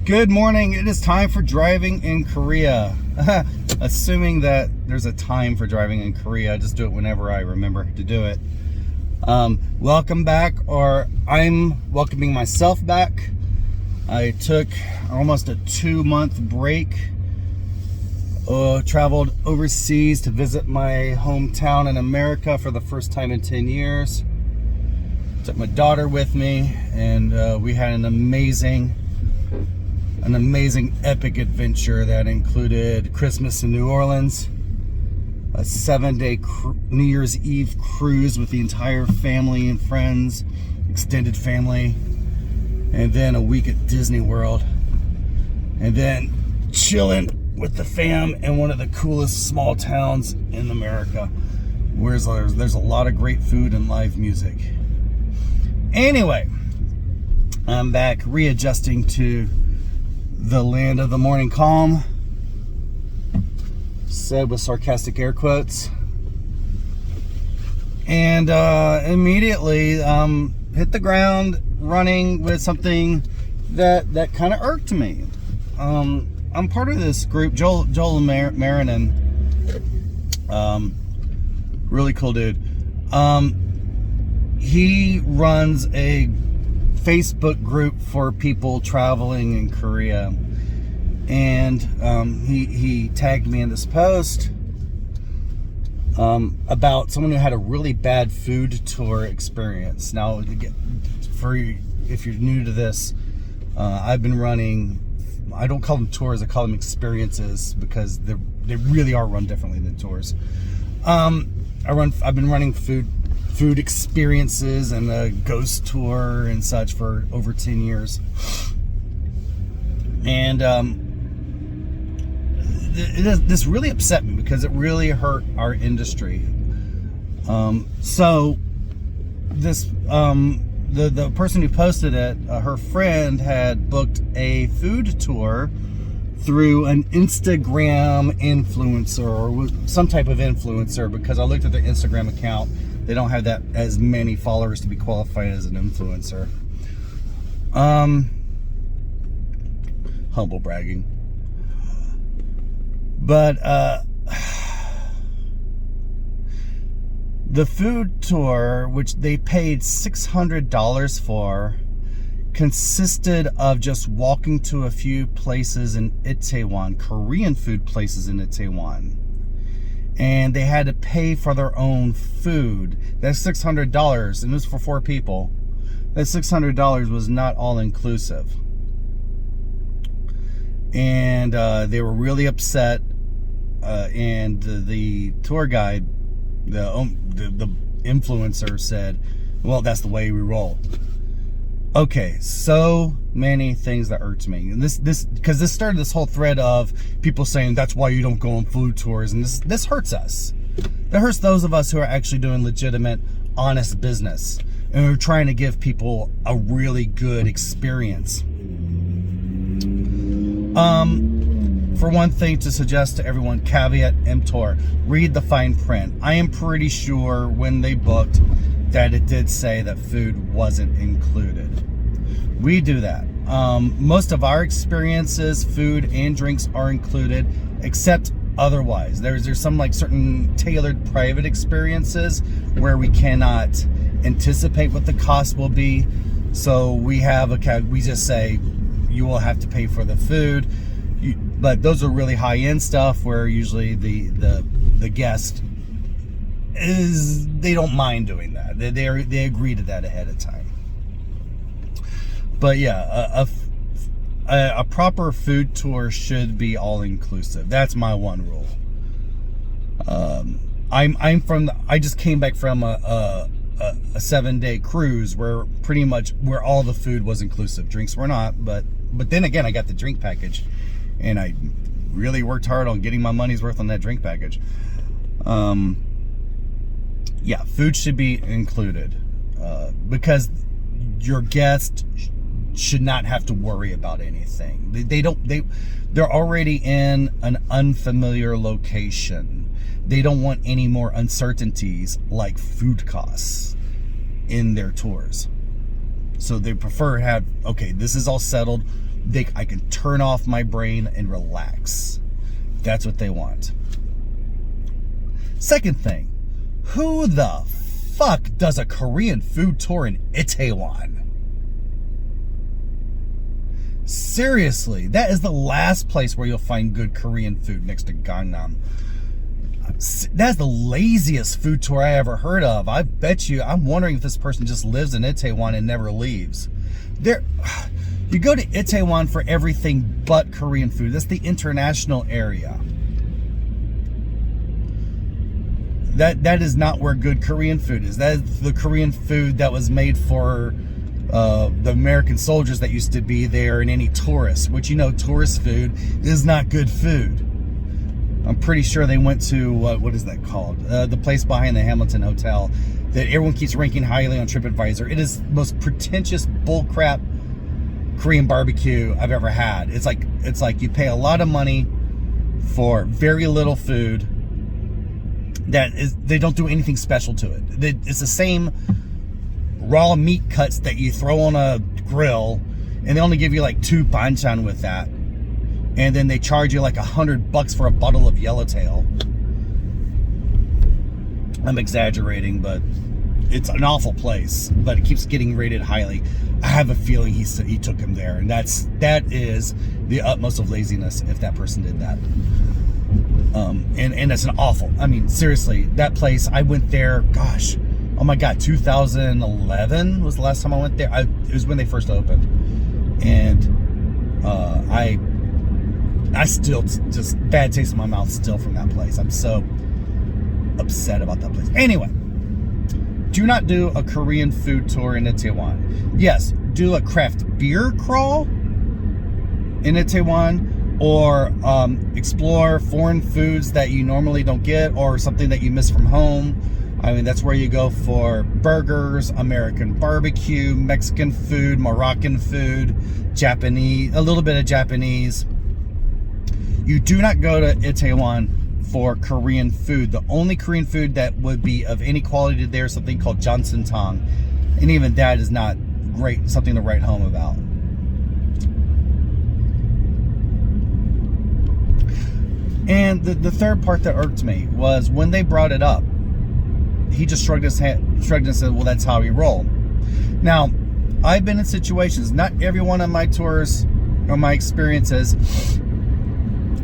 Good morning. It is time for driving in Korea. Assuming that there's a time for driving in Korea, I just do it whenever I remember to do it. Welcome back, or I'm welcoming myself back. I took almost a 2-month break. Traveled overseas to visit my hometown in America for the first time in 10 years. Took my daughter with me, and we had an amazing epic adventure that included Christmas in New Orleans, a 7-day New Year's Eve cruise with the entire family and friends, extended family, and then a week at Disney World, and then chilling with the fam in one of the coolest small towns in America, where there's a lot of great food and live music. Anyway, I'm back readjusting to the land of the morning calm, said with sarcastic air quotes, and immediately hit the ground running with something that kind of irked me. I'm part of this group, Joel Marinan, really cool dude. He runs a Facebook group for people traveling in Korea, and he tagged me in this post about someone who had a really bad food tour experience. Now, if you're new to this, I've been running, I don't call them tours, I call them experiences, because they really are run differently than tours. I've been running food experiences and a ghost tour and such for over 10 years. And this really upset me because it really hurt our industry. So this the person who posted it, her friend had booked a food tour through an Instagram influencer, or some type of influencer, because I looked at their Instagram account. They don't have that as many followers to be qualified as an influencer. Humble bragging. But the food tour, which they paid $600 for, consisted of just walking to a few places in Itaewon, Korean food places in Itaewon. And they had to pay for their own food. That's $600, and it was for 4 people. That $600 was not all inclusive. And they were really upset. And the tour guide, the influencer, said, "Well, that's the way we roll." Okay, so many things that irked me, and this because this started this whole thread of people saying that's why you don't go on food tours, and this hurts us. That hurts those of us who are actually doing legitimate, honest business, and we're trying to give people a really good experience. For one thing, to suggest to everyone, caveat emptor, read the fine print. I am pretty sure when they booked that it did say that food wasn't included. We do that. Most of our experiences, food and drinks are included, except otherwise. There's some like certain tailored private experiences where we cannot anticipate what the cost will be. So we just say you will have to pay for the food. But those are really high-end stuff where usually the guest they don't mind doing that. They agree to that ahead of time. But yeah, a proper food tour should be all inclusive. That's my one rule. I just came back from a 7-day cruise where pretty much where all the food was inclusive. Drinks were not, but then again, I got the drink package, and I really worked hard on getting my money's worth on that drink package. Yeah, food should be included, because your guest should not have to worry about anything. They're already in an unfamiliar location. They don't want any more uncertainties like food costs in their tours. So they prefer to have, okay, this is all settled. I can turn off my brain and relax. That's what they want. Second thing, who the fuck does a Korean food tour in Itaewon? Seriously, that is the last place where you'll find good Korean food, next to Gangnam. That's the laziest food tour I ever heard of. I bet you, I'm wondering if this person just lives in Itaewon and never leaves. You go to Itaewon for everything but Korean food. That's the international area. That is not where good Korean food is. That is the Korean food that was made for the American soldiers that used to be there, and any tourists, which, you know, tourist food is not good food. I'm pretty sure they went to, what is that called? The place behind the Hamilton Hotel that everyone keeps ranking highly on TripAdvisor. It is the most pretentious bullcrap Korean barbecue I've ever had. It's like you pay a lot of money for very little food. They don't do anything special to it. It's the same raw meat cuts that you throw on a grill, and they only give you like 2 banchan with that, and then they charge you like $100 for a bottle of Yellowtail. I'm exaggerating, but it's an awful place, but it keeps getting rated highly. I have a feeling he took him there, and that is the utmost of laziness if that person did that. And it's an awful, I mean, seriously, that place, I went there, gosh, oh my God, 2011 was the last time I went there. It was when they first opened. And I still, just bad taste in my mouth still from that place. I'm so upset about that place. Anyway, do not do a Korean food tour in Itaewon. Yes, do a craft beer crawl in Itaewon, or explore foreign foods that you normally don't get, or something that you miss from home. I mean, that's where you go for burgers, American barbecue, Mexican food, Moroccan food, Japanese, a little bit of Japanese. You do not go to Itaewon for Korean food. The only Korean food that would be of any quality there is something called Tang, and even that is not great, something to write home about. And the third part that irked me was when they brought it up, he just shrugged his hand, and said, well, that's how we roll. Now, I've been in situations, not every one of my tours or my experiences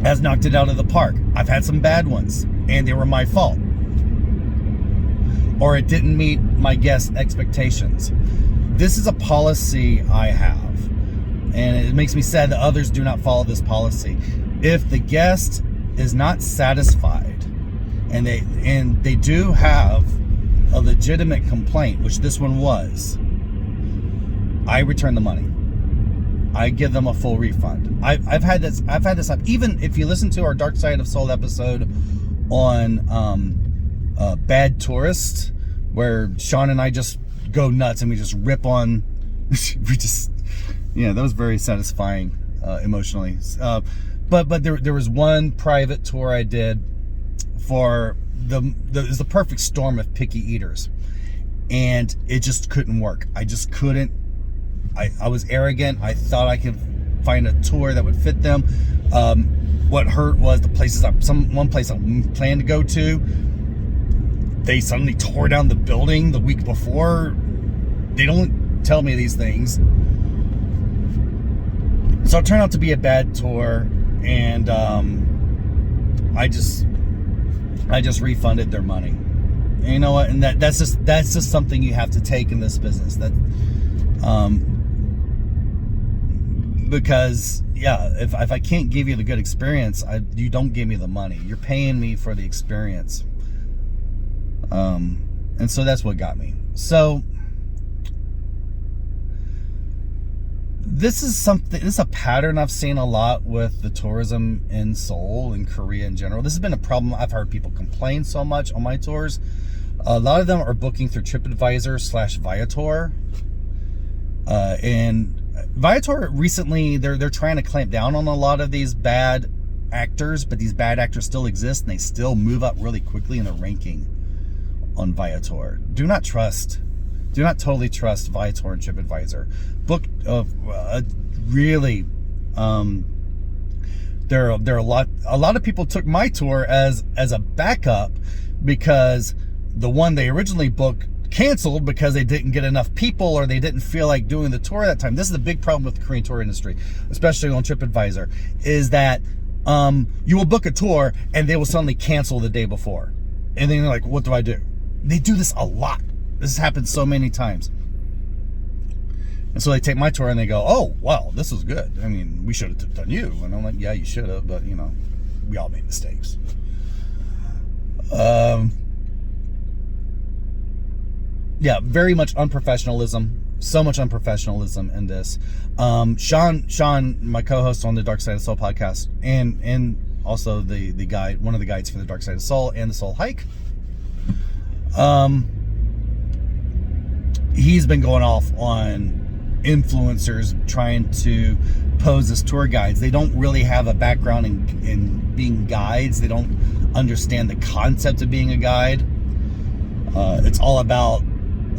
has knocked it out of the park. I've had some bad ones, and they were my fault, or it didn't meet my guests' expectations. This is a policy I have, and it makes me sad that others do not follow this policy. If the guest is not satisfied, and they do have a legitimate complaint, which this one was, I return the money. I give them a full refund. I've had this up. Even if you listen to our Dark Side of Seoul episode on bad tourists, where Sean and I just go nuts and we just rip on, that was very satisfying emotionally. But there was one private tour I did for it was the perfect storm of picky eaters, and it just couldn't work. I just couldn't. I was arrogant. I thought I could find a tour that would fit them. What hurt was the places one place I planned to go to, they suddenly tore down the building the week before. They don't tell me these things, so it turned out to be a bad tour. And I just refunded their money. And you know what? And that's just something you have to take in this business. That because if I can't give you the good experience, you don't give me the money. You're paying me for the experience. And so that's what got me. So this is a pattern I've seen a lot with the tourism in Seoul and Korea in general. This has been a problem. I've heard people complain so much on my tours. A lot of them are booking through TripAdvisor / Viator. And Viator recently, they're trying to clamp down on a lot of these bad actors, but these bad actors still exist, and they still move up really quickly in the ranking on Viator. Do not totally trust Viator and TripAdvisor. Book really There are a lot of people took my tour as a backup, because the one they originally booked canceled because they didn't get enough people, or they didn't feel like doing the tour at that time. This is the big problem with the Korean tour industry, especially on TripAdvisor, is that you will book a tour and they will suddenly cancel the day before. And then you're like, what do I do? They do this a lot. This has happened so many times. And so they take my tour and they go, oh, well, this was good. I mean, we should have done you. And I'm like, yeah, you should have, but, you know, we all made mistakes. Yeah, very much unprofessionalism. So much unprofessionalism in this. Sean, my co-host on the Dark Side of Soul podcast, and also the guide, one of the guides for the Dark Side of Soul and the Soul Hike. He's been going off on influencers trying to pose as tour guides. They don't really have a background in being guides. They don't understand the concept of being a guide. It's all about,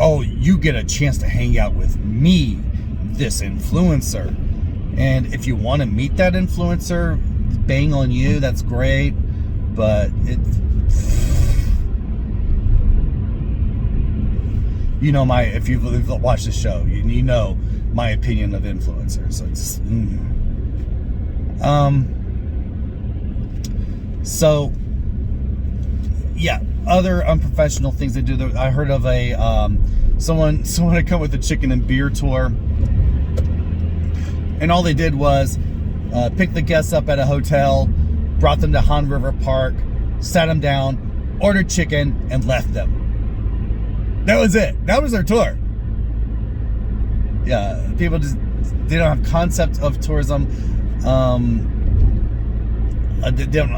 oh, you get a chance to hang out with me, this influencer. And if you want to meet that influencer, bang on you, that's great. But you know, if you've watched the show, you know my opinion of influencers. So it's so yeah, other unprofessional things they do. I heard of a someone had come with a chicken and beer tour, and all they did was pick the guests up at a hotel, brought them to Han River Park, sat them down, ordered chicken, and left them. That was it. That was their tour. Yeah, people they don't have concept of tourism. A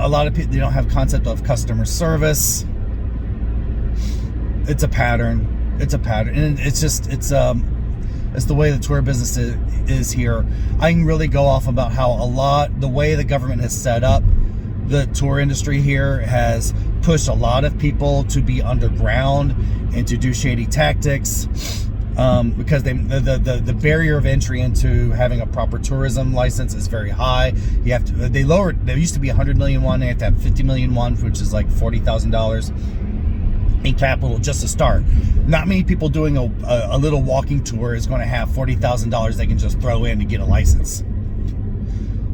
lot of people, they don't have concept of customer service. It's a pattern. And it's the way the tour business is here. I can really go off about how the way the government has set up the tour industry here has pushed a lot of people to be underground and to do shady tactics, because the barrier of entry into having a proper tourism license is very high. You have to, they lowered, there used to be 100 million won, they have to have 50 million won, which is like $40,000 in capital just to start. Not many people doing a little walking tour is going to have $40,000 they can just throw in to get a license.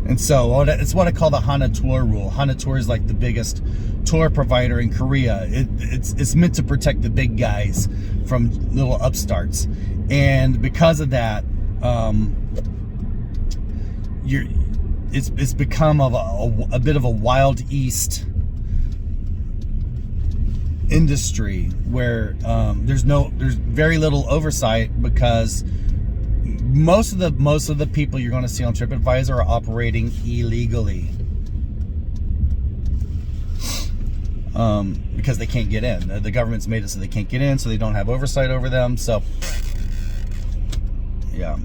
And so it's what I call the Hana Tour rule. Hana Tour is like the biggest tour provider in Korea. It's meant to protect the big guys from little upstarts. And because of that, it's become a bit of a Wild East industry where there's very little oversight, because most of the people you're going to see on TripAdvisor are operating illegally, because they can't get in. The government's made it so they can't get in, so they don't have oversight over them. So yeah.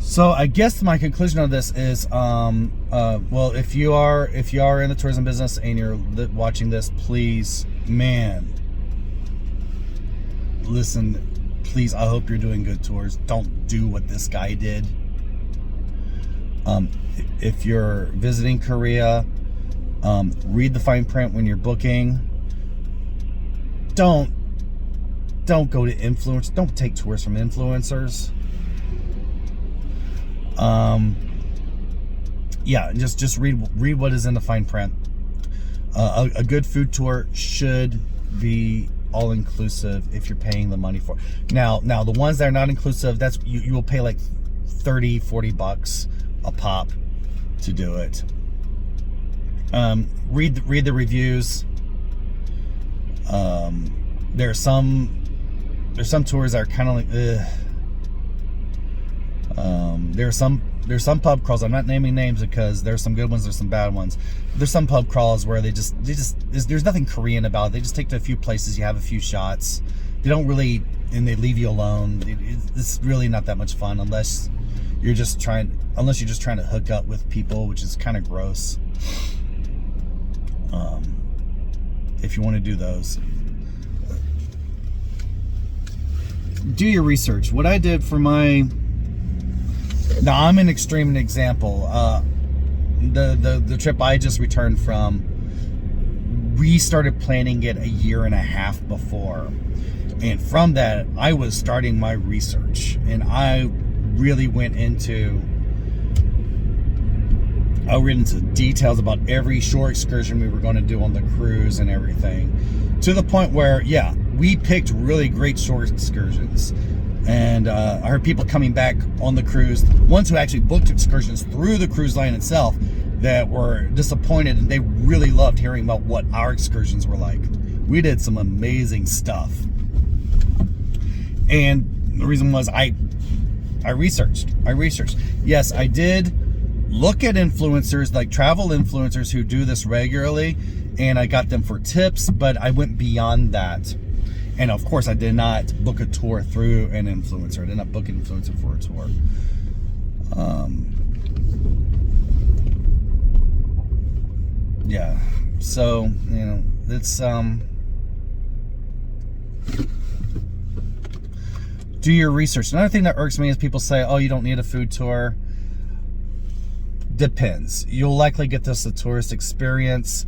So I guess my conclusion of this is, well, if you are in the tourism business and you're watching this, please, man, listen, please, I hope you're doing good tours. Don't do what this guy did. If you're visiting Korea, read the fine print when you're booking. Don't go to influencers. Don't take tours from influencers. Yeah, just read what is in the fine print. A good food tour should be all inclusive if you're paying the money for it. Now the ones that are not inclusive, that's you will pay like $30-$40 a pop to do it. Read the reviews. There's some tours that are kind of like there's some pub crawls. I'm not naming names because there's some good ones, there's some bad ones. There's some pub crawls where there's nothing Korean about it. They just take to a few places, you have a few shots. They don't really, and they leave you alone. It's really not that much fun unless you're just trying to hook up with people, which is kind of gross. If you want to do those. do your research. What I did for my, now I'm an extreme example. The trip I just returned from, we started planning it a year and a half before. And from that, I was starting my research, and I really went into details about every shore excursion we were going to do on the cruise and everything, to the point where, yeah, we picked really great shore excursions. And I heard people coming back on the cruise, ones who actually booked excursions through the cruise line itself, that were disappointed, and they really loved hearing about what our excursions were like. We did some amazing stuff. And the reason was I researched. Yes, I did look at influencers, like travel influencers who do this regularly, and I got them for tips, but I went beyond that. And of course, I did not book a tour through an influencer. I did not book an influencer for a tour. Yeah, so, you know, it's, do your research. Another thing that irks me is people say, oh, you don't need a food tour. Depends. You'll likely get this a tourist experience.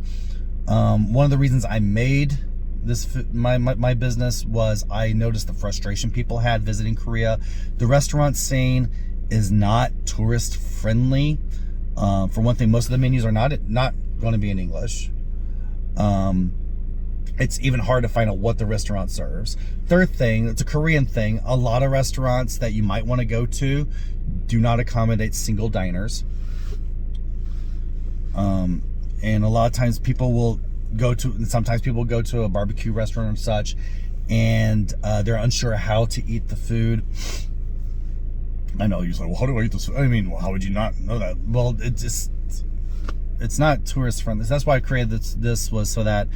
One of the reasons I made this my business was I noticed the frustration people had visiting Korea. The restaurant scene is not tourist friendly. For one thing, most of the menus are not going to be in English. It's even hard to find out what the restaurant serves. Third thing, it's a Korean thing. A lot of restaurants that you might want to go to do not accommodate single diners. And a lot of times sometimes people go to a barbecue restaurant or such, and they're unsure how to eat the food. I know, you're like, well, how do I eat this food? I mean, well, how would you not know that? Well, it's not tourist friendly. That's why I created this was so that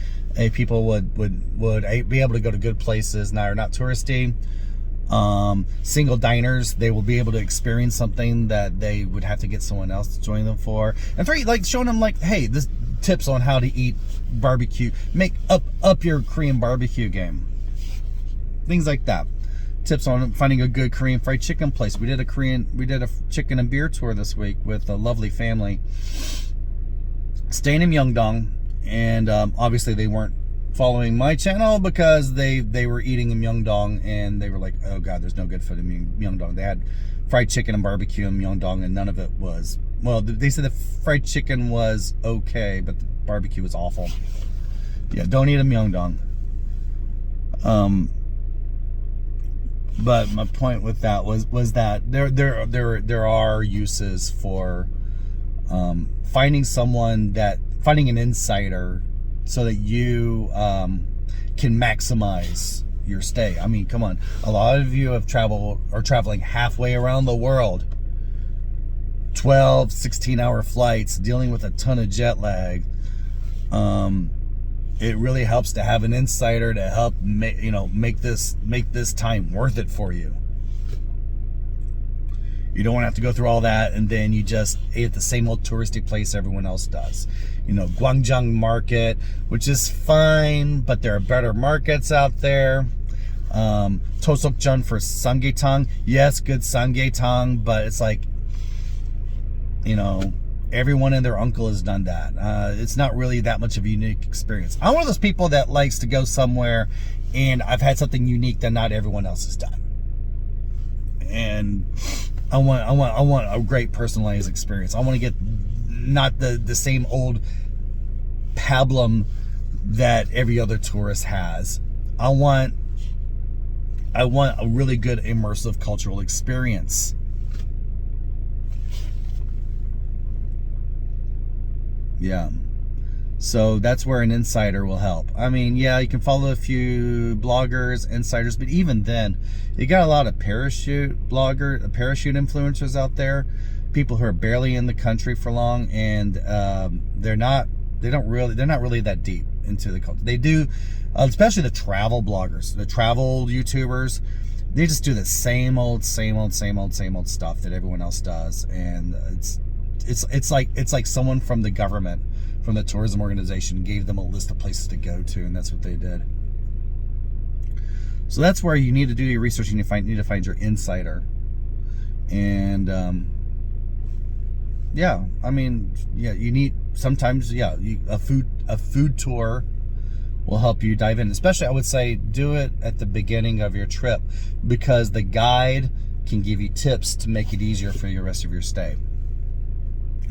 people would be able to go to good places that are not touristy. Single diners, they will be able to experience something that they would have to get someone else to join them for. And three, like showing them like, hey, this tips on how to eat barbecue, make up your Korean barbecue game, things like that. Tips on finding a good Korean fried chicken place. We did a chicken and beer tour this week with a lovely family staying in Myeongdong, and obviously they weren't following my channel because they were eating in Myeongdong, and they were like, oh god, there's no good food in Myeongdong. They had fried chicken and barbecue in Myeongdong, and none of it was, well, they said the fried chicken was okay, but the barbecue was awful. Yeah, don't eat in Myeongdong. But my point with that was that there are uses for finding an insider so that you can maximize your stay. I mean, come on, a lot of you are traveling halfway around the world, 12, 16-hour flights, dealing with a ton of jet lag. It really helps to have an insider to help make this time worth it for you. You don't want to have to go through all that and then you just ate at the same old touristy place everyone else does. You know, Gwangjang Market, which is fine, but there are better markets out there. Tosokjeon for samgyetang. Yes, good samgyetang, but it's like, you know, everyone and their uncle has done that. It's not really that much of a unique experience. I'm one of those people that likes to go somewhere and I've had something unique that not everyone else has done. And I want a great personalized experience. I want to get not the same old pablum that every other tourist has. I want a really good immersive cultural experience. Yeah. So that's where an insider will help. I mean, yeah, you can follow a few bloggers, insiders, but even then, you got a lot of parachute influencers out there, people who are barely in the country for long, and they're not really that deep into the culture. They do, especially the travel bloggers, the travel YouTubers. They just do the same old stuff that everyone else does, and it's like someone from the government, from the tourism organization, gave them a list of places to go to, and that's what they did. So that's where you need to do your research, and you need to find your insider. And yeah, I mean, yeah, you need sometimes, yeah, a food tour will help you dive in. Especially, I would say, do it at the beginning of your trip, because the guide can give you tips to make it easier for the rest of your stay.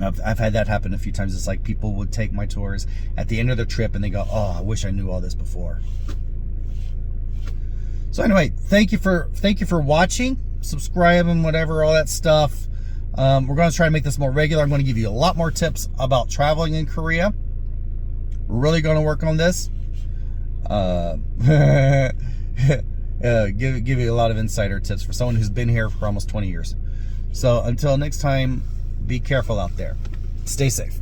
I've had that happen a few times. It's like people would take my tours at the end of their trip and they go, oh, I wish I knew all this before. So anyway, thank you for watching, subscribe and whatever, all that stuff. We're going to try to make this more regular. I'm going to give you a lot more tips about traveling in Korea. We're really going to work on this. Give you a lot of insider tips for someone who's been here for almost 20 years. So until next time, be careful out there. Stay safe.